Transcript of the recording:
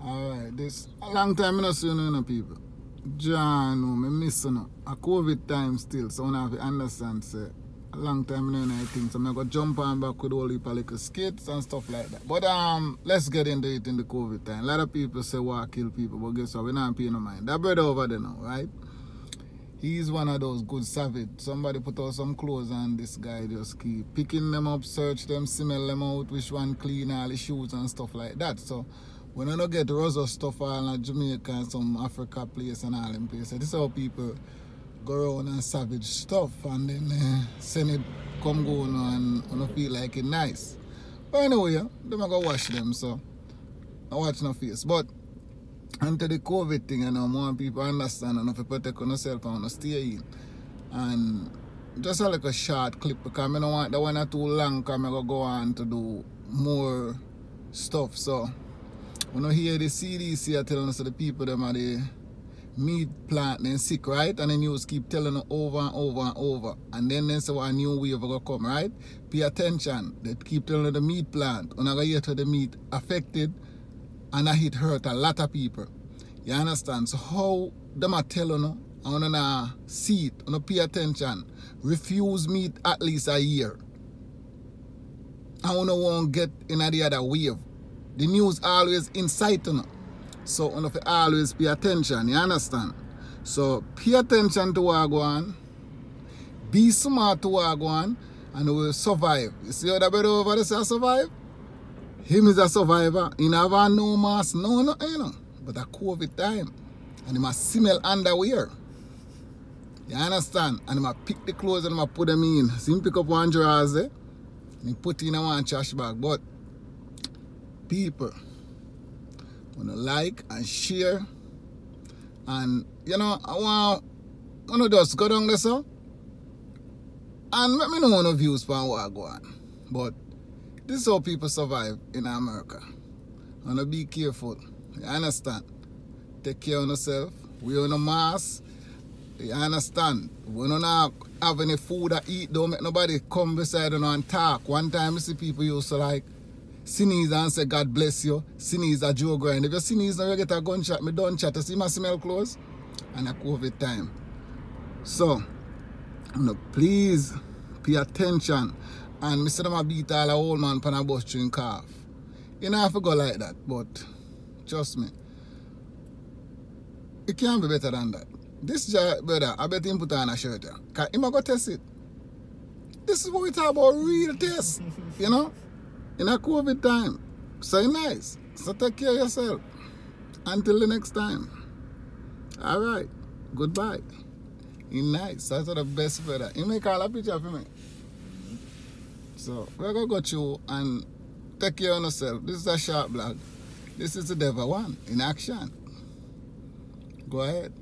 Alright, this a long time I not see you people. John, no, me miss you. A COVID time still, so I have to understand, say, a long time I know things. So I go jump on back with all the little skits and stuff like that. But let's get into it in the COVID time. A lot of people say war kill people, but guess what? We not paying no mind. That brother over there now, right? He's one of those good savage. Somebody put out some clothes and this guy just keep picking them up, search them, smell them out, which one clean, all the shoes and stuff like that. So when I don't get Rosa stuff all in Jamaica and some Africa place and all them places, this is how people go around and savage stuff and then send it come go on and I feel like it nice. But anyway, them I go wash them, so I watch no face. But until the COVID thing, you know, more people understand and if you protect yourself and stay in. And just like a short clip because I don't want that one too long because I'm going to go on to do more stuff. So when I hear the CDC are telling us that the people them are the meat plant and sick, right? And the news keep telling them over and over and over. And then they say a new wave will come, right? Pay attention. They keep telling them the meat plant. When I go hear to the meat affected and it hurt a lot of people. You understand? So how them are telling you, I want to see it, I want to pay attention. Refuse meat at least a year. I want to get in the other wave. The news always incite you. So I want to always pay attention, you understand? So pay attention to what go on. Be smart to what go on and we will survive. You see how that brother over there say survive? Him is a survivor. He never no mask, no, you know. But a COVID time. And he must smell underwear. You understand? And he must pick the clothes and he must put them in. See him pick up one drawers there. And he put in a one trash bag. But people wanna like and share. And you know, I wanna just go down there so. And let me know no views for what I go on. But this is how people survive in America. And be careful. You understand? Take care of yourself. Wear no mask. You understand? We don't have any food to eat. Don't make nobody come beside you and talk. One time I see people used to like sneeze and say God bless you. Sneeze a Joe grind. If you sneeze now you get a gunshot, me don't chat. You see my smell clothes? And a COVID time. So, please pay attention. And I see them beat all a old man pan a bus drink cough. You don't have to go like that, but trust me. It can't be better than that. This brother, I bet him put on a shirt. Because he might go test it. This is what we talk about, real test. You know? In a COVID time. So it's nice. So take care of yourself. Until the next time. Alright. Goodbye. He's nice. That's the best brother. He make all a picture for me. So we're going to go through and take care of yourself. This is a short blog. This is the Devil One in action. Go ahead.